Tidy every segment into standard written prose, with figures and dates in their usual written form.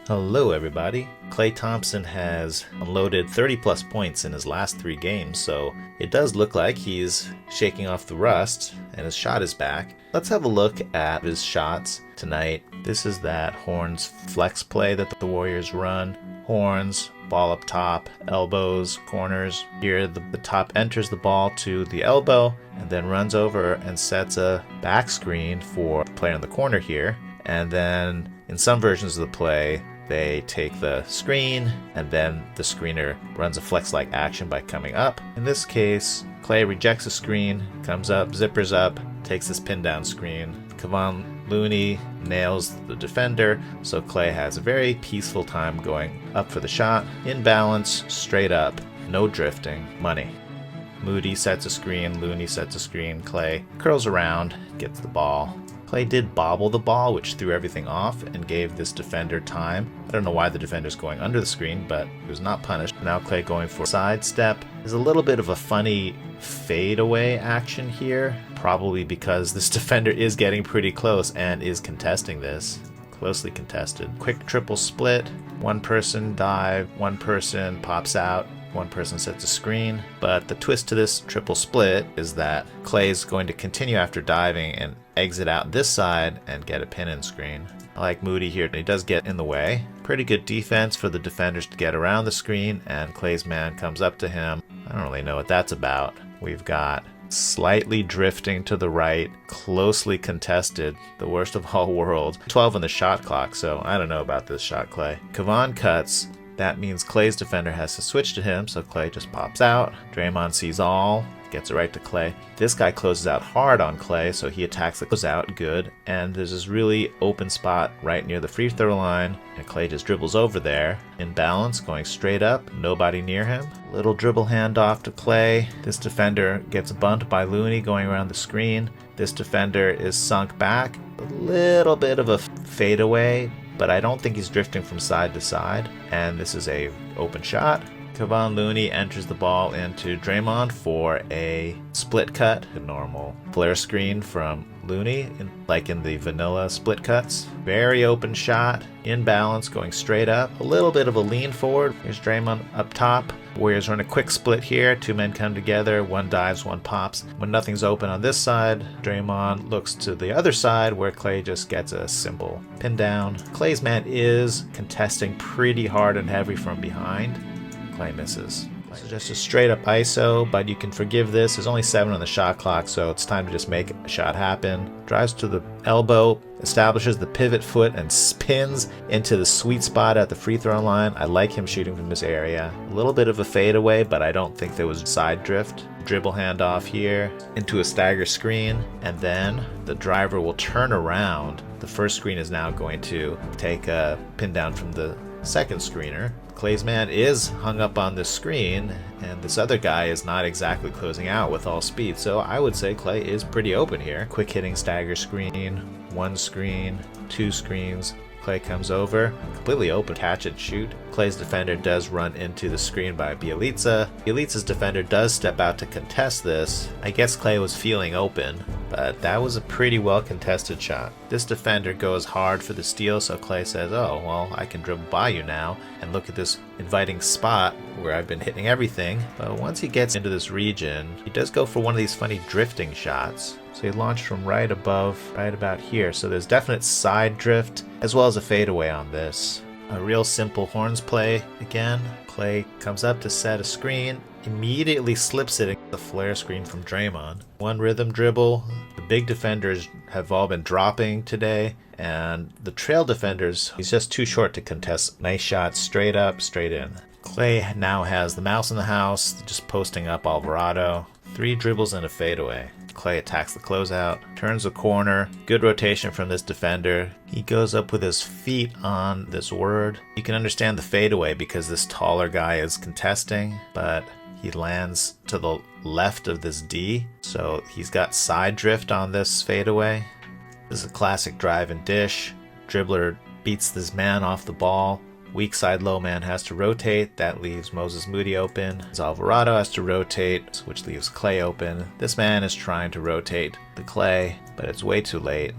Hello everybody. Klay Thompson has unloaded 30 plus points in his last 3 games, so it does look like he's shaking off the rust and his shot is back. Let's have a look at his shots tonight. This is that Horns flex play that the Warriors run. Horns, ball up top, elbows, corners. Here the top enters the ball to the elbow and then runs over and sets a back screen for the player in the corner here. And then in some versions of the play, they take the screen and then the screener runs a flex-like action by coming up. In this case, Klay rejects the screen, comes up, zippers up, takes this pin down screen. Kevon Looney nails the defender, so Klay has a very peaceful time going up for the shot. In balance, straight up, no drifting, money. Moody sets a screen, Looney sets a screen, Klay curls around, gets the ball. Klay did bobble the ball, which threw everything off and gave this defender time. I don't know why the defender's going under the screen, but he was not punished. Now Klay going for sidestep. There's a little bit of a funny fadeaway action here, probably because this defender is getting pretty close and is contesting this. Closely contested. Quick triple split. One person dive, one person pops out. One person sets a screen, but the twist to this triple split is that Klay's going to continue after diving and exit out this side and get a pin-in screen. I like Moody here, he does get in the way. Pretty good defense for the defenders to get around the screen, and Klay's man comes up to him. I don't really know what that's about. We've got slightly drifting to the right, closely contested, the worst of all worlds. 12 on the shot clock, so I don't know about this shot, Klay. Kevon cuts. That means Klay's defender has to switch to him, so Klay just pops out. Draymond sees all, gets it right to Klay. This guy closes out hard on Klay, so he attacks the closeout, good. And there's this really open spot right near the free throw line, and Klay just dribbles over there. In balance, going straight up, nobody near him. Little dribble handoff to Klay. This defender gets bumped by Looney going around the screen. This defender is sunk back. A little bit of a fadeaway, but I don't think he's drifting from side to side. And this is a open shot. Kevon Looney enters the ball into Draymond for a split cut, a normal flare screen from Looney, like in the vanilla split cuts. Very open shot, in balance, going straight up. A little bit of a lean forward. Here's Draymond up top. Warriors run a quick split here. 2 men come together. One dives, one pops. When nothing's open on this side, Draymond looks to the other side where Klay just gets a simple pin down. Klay's man is contesting pretty hard and heavy from behind. Klay misses. So just a straight up ISO, but you can forgive this. There's only 7 on the shot clock, so it's time to just make a shot happen. Drives to the elbow, establishes the pivot foot, and spins into the sweet spot at the free throw line. I like him shooting from this area. A little bit of a fadeaway, but I don't think there was side drift. Dribble handoff here into a stagger screen, and then the driver will turn around. The first screen is now going to take a pin down from the second screener. Klay's man is hung up on this screen, and this other guy is not exactly closing out with all speed, so I would say Klay is pretty open here. Quick hitting stagger screen, 1 screen, 2 screens. Klay comes over, completely open, catch and shoot. Klay's defender does run into the screen by Bjelica. Bjelica's defender does step out to contest this. I guess Klay was feeling open, but that was a pretty well contested shot. This defender goes hard for the steal, so Klay says, oh, well, I can dribble by you now and look at this inviting spot where I've been hitting everything. But once he gets into this region, he does go for one of these funny drifting shots. So he launched from right above, right about here. So there's definite side drift as well as a fadeaway on this. A real simple Horns play again. Klay comes up to set a screen, immediately slips it in the flare screen from Draymond. 1 rhythm dribble. The big defenders have all been dropping today, and the trail defenders, he's just too short to contest. Nice shot, straight up, straight in. Klay now has the mouse in the house, just posting up Alvarado. 3 dribbles and a fadeaway. Klay attacks the closeout, turns the corner, good rotation from this defender. He goes up with his feet on this word. You can understand the fadeaway because this taller guy is contesting, but he lands to the left of this D, so he's got side drift on this fadeaway. This is a classic drive and dish. Dribbler beats this man off the ball. Weak side low man has to rotate. That leaves Moses Moody open. Alvarado has to rotate, which leaves Klay open. This man is trying to rotate the Klay, but it's way too late.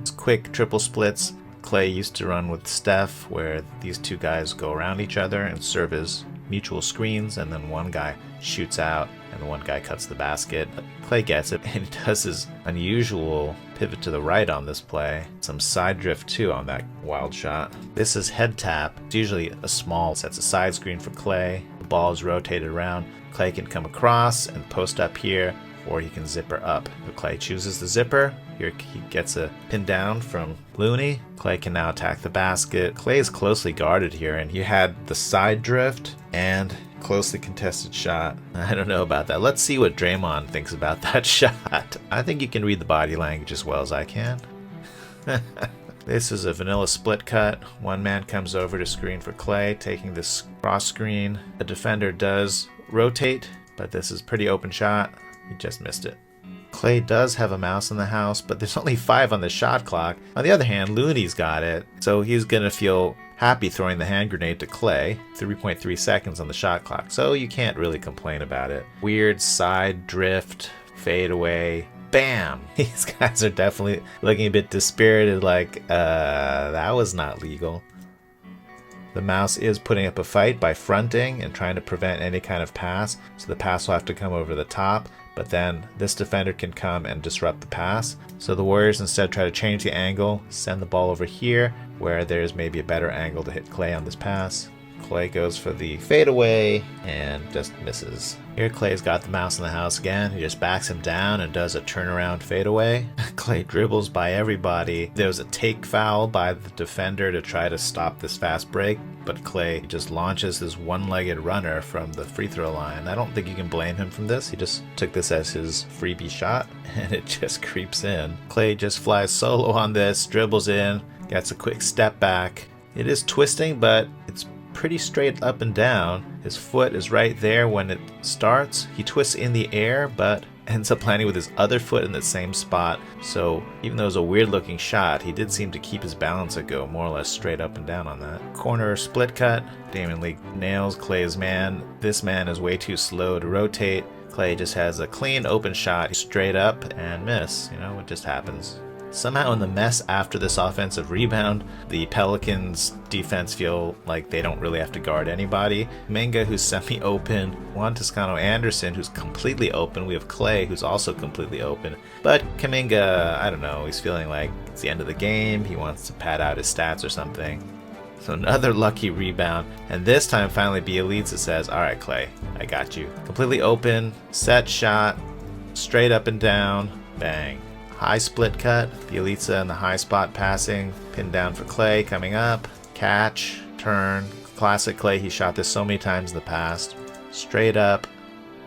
It's quick triple splits. Klay used to run with Steph, where these two guys go around each other and serve as mutual screens, and then one guy shoots out and one guy cuts the basket. But Klay gets it, and he does his unusual pivot to the right on this play. Some side drift too on that wild shot. This is head tap. It's usually a small, sets a side screen for Klay. The ball is rotated around. Klay can come across and post up here, or he can zipper up. If Klay chooses the zipper, here he gets a pin down from Looney. Klay can now attack the basket. Klay is closely guarded here, and you had the side drift and closely contested shot. I don't know about that. Let's see what Draymond thinks about that shot. I think you can read the body language as well as I can. This is a vanilla split cut. One man comes over to screen for Klay, taking this cross screen. The defender does rotate, but this is pretty open shot. He just missed it. Klay does have a mouse in the house, but there's only 5 on the shot clock. On the other hand, Looney's got it, so he's going to feel happy throwing the hand grenade to Klay. 3.3 seconds on the shot clock, so you can't really complain about it. Weird side drift, fade away, bam! These guys are definitely looking a bit dispirited, like, that was not legal. The mouse is putting up a fight by fronting and trying to prevent any kind of pass, so the pass will have to come over the top, but then this defender can come and disrupt the pass. So the Warriors instead try to change the angle, send the ball over here, where there's maybe a better angle to hit Klay on this pass. Klay goes for the fadeaway and just misses. Here Klay's got the mouse in the house again. He just backs him down and does a turnaround fadeaway. Klay dribbles by everybody. There's a take foul by the defender to try to stop this fast break, but Klay just launches this one-legged runner from the free throw line. I don't think you can blame him from this. He just took this as his freebie shot, and it just creeps in. Klay just flies solo on this, dribbles in, gets a quick step back. It is twisting, but it's pretty straight up and down. His foot is right there when it starts. He twists in the air, but ends up landing with his other foot in the same spot. So even though it was a weird looking shot, he did seem to keep his balance and go more or less straight up and down on that. Corner split cut. Damion Lee nails Klay's man. This man is way too slow to rotate. Klay just has a clean open shot, straight up and miss. You know, it just happens. Somehow in the mess after this offensive rebound, the Pelicans defense feel like they don't really have to guard anybody. Kuminga, who's semi-open. Juan Toscano-Anderson, who's completely open. We have Klay, who's also completely open. But Kuminga, I don't know, he's feeling like it's the end of the game. He wants to pad out his stats or something. So another lucky rebound. And this time finally Bjelica says, all right, Klay, I got you. Completely open, set shot, straight up and down, bang. High split cut, Bjelica in the high spot passing, pinned down for Klay, coming up, catch, turn, classic Klay. He shot this so many times in the past. Straight up,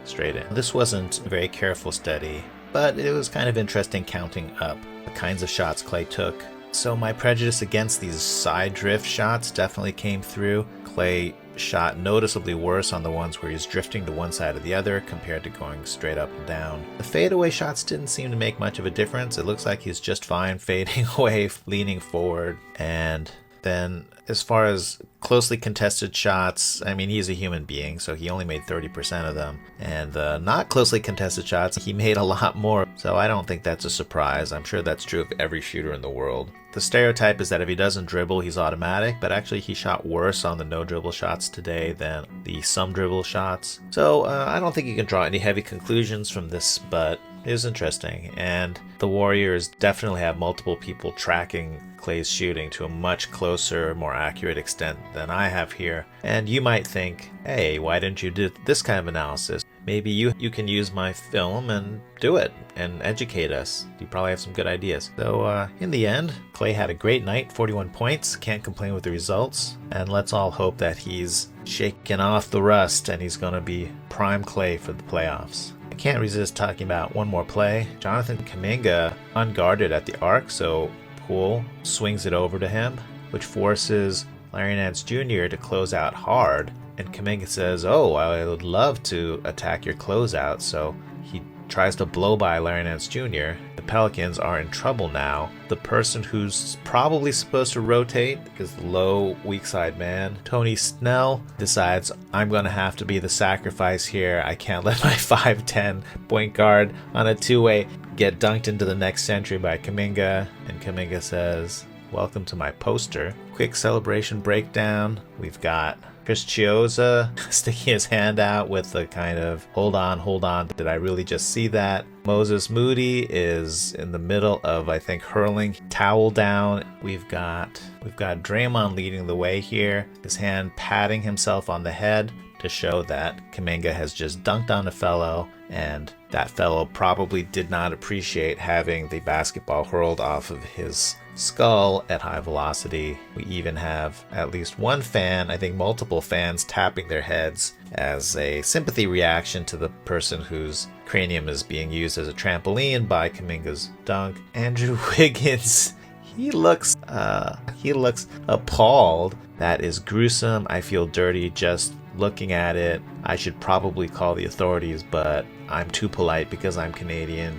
straight in. This wasn't a very careful study, but it was kind of interesting counting up the kinds of shots Klay took. So my prejudice against these side drift shots definitely came through. Klay shot noticeably worse on the ones where he's drifting to one side or the other compared to going straight up and down. The fadeaway shots didn't seem to make much of a difference. It looks like he's just fine fading away, leaning forward. And then as far as closely contested shots, I mean, he's a human being, so he only made 30% of them. And the not closely contested shots, he made a lot more. So I don't think that's a surprise. I'm sure that's true of every shooter in the world. The stereotype is that if he doesn't dribble, he's automatic, but actually he shot worse on the no dribble shots today than the some dribble shots. So I don't think you can draw any heavy conclusions from this, but it was interesting. And the Warriors definitely have multiple people tracking Klay's shooting to a much closer, more accurate extent than I have here. And you might think, hey, why didn't you do this kind of analysis? Maybe you can use my film and do it and educate us. You probably have some good ideas. So in the end, Klay had a great night, 41 points. Can't complain with the results. And let's all hope that he's shaking off the rust and he's going to be prime Klay for the playoffs. I can't resist talking about one more play. Jonathan Kuminga unguarded at the arc, so Poole swings it over to him, which forces Larry Nance Jr. to close out hard. And Kuminga says, oh, I would love to attack your closeout. So he tries to blow by Larry Nance Jr. The Pelicans are in trouble now. The person who's probably supposed to rotate is the low weak side man. Tony Snell decides, I'm going to have to be the sacrifice here. I can't let my 5'10 point guard on a two-way get dunked into the next century by Kuminga. And Kuminga says, welcome to my poster. Quick celebration breakdown. We've got Chris Chiozza sticking his hand out with the kind of, hold on, did I really just see that? Moses Moody is in the middle of, I think, hurling towel down. We've got Draymond leading the way here, his hand patting himself on the head to show that Kuminga has just dunked on a fellow, and that fellow probably did not appreciate having the basketball hurled off of his skull at high velocity. We even have at least one fan, I think multiple fans, tapping their heads as a sympathy reaction to the person whose cranium is being used as a trampoline by Kuminga's dunk. Andrew Wiggins, he looks appalled. That is gruesome. I feel dirty just looking at it. I should probably call the authorities, but I'm too polite because I'm Canadian.